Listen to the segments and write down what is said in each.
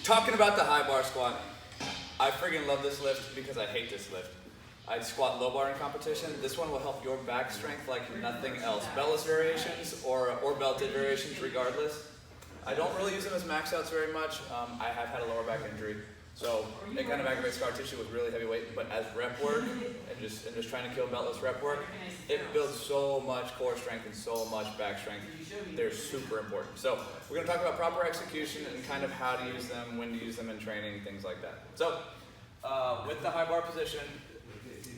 Talking about the high bar squat, I friggin' love this lift because I hate this lift. I squat low bar in competition. This one will help your back strength like nothing else. Beltless variations or belted variations regardless. I don't really use them as max outs very much. I have had a lower back injury, so it kind of aggravates scar tissue with really heavy weight, but as rep work and just trying to kill beltless rep work, it builds so much core strength and so much back strength. They're super important. So we're going to talk about proper execution and kind of how to use them, when to use them in training, things like that. So with the high bar position,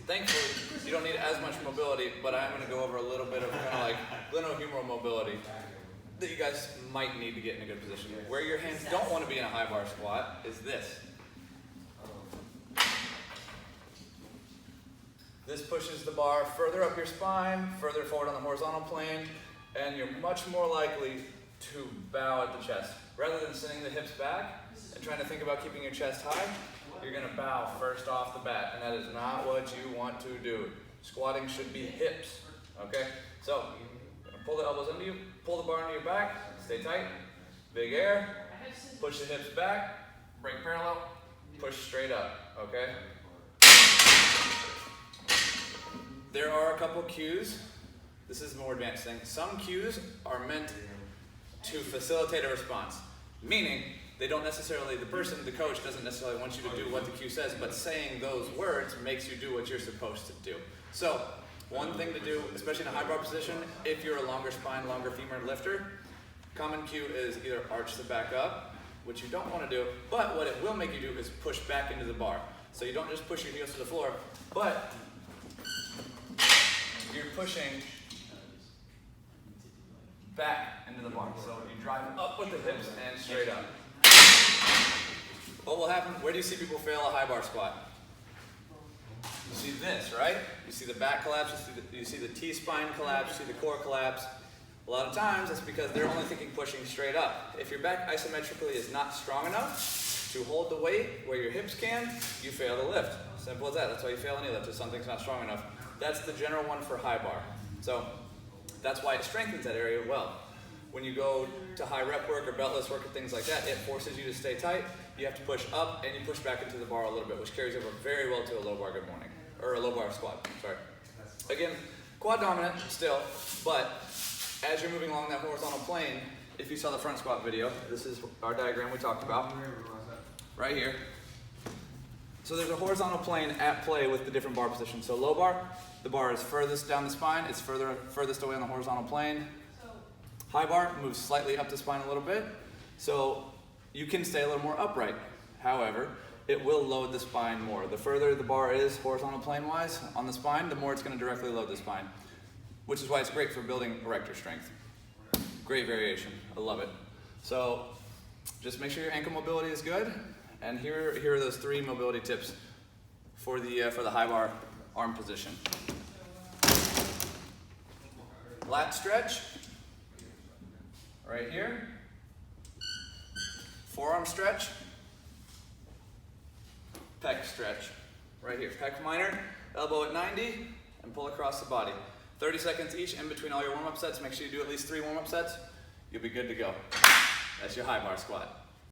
thankfully you don't need as much mobility, but I'm going to go over a little bit of kind of like gleno-humoral mobility that you guys might need to get in a good position. Where your hands don't want to be in a high bar squat is this. This pushes the bar further up your spine, further forward on the horizontal plane, and you're much more likely to bow at the chest. Rather than sending the hips back and trying to think about keeping your chest high, you're going to bow first off the bat, and that is not what you want to do. Squatting should be hips, okay? So, pull the elbows into you, pull the bar into your back, stay tight, big air, push the hips back, break parallel, push straight up, okay? There are a couple cues. This is a more advanced thing. Some cues are meant to facilitate a response, meaning they don't necessarily, the coach doesn't necessarily want you to do what the cue says, but saying those words makes you do what you're supposed to do. So, one thing to do, especially in a high bar position, if you're a longer spine, longer femur lifter, common cue is either arch the back up, which you don't want to do, but what it will make you do is push back into the bar. So you don't just push your heels to the floor, but you're pushing back into the bar. So you drive up with the hips and straight up. What will happen? Where do you see people fail a high bar squat? You see this, right? You see the back collapse, you see the T-spine collapse, you see the core collapse. A lot of times it's because they're only thinking pushing straight up. If your back isometrically is not strong enough to hold the weight where your hips can, you fail the lift. Simple as that. That's why you fail any lift, if something's not strong enough. That's the general one for high bar. So that's why it strengthens that area well. When you go to high rep work or beltless work and things like that, it forces you to stay tight. You have to push up and you push back into the bar a little bit, which carries over very well to a low bar good morning, or a low bar squat, sorry. Again, quad dominant still, but as you're moving along that horizontal plane, if you saw the front squat video, this is our diagram we talked about, right here. So there's a horizontal plane at play with the different bar positions. So low bar, the bar is furthest down the spine, it's furthest away on the horizontal plane. High bar moves slightly up the spine a little bit, so you can stay a little more upright. However, it will load the spine more. The further the bar is horizontal plane-wise on the spine, the more it's going to directly load the spine, which is why it's great for building erector strength. Great variation. I love it. So just make sure your ankle mobility is good, and here are those 3 mobility tips for the high bar arm position. Lat stretch, right here. Forearm stretch. Pec stretch, right here. Pec minor, elbow at 90, and pull across the body. 30 seconds each in between all your warm-up sets. Make sure you do at least 3 warm-up sets. You'll be good to go. That's your high bar squat.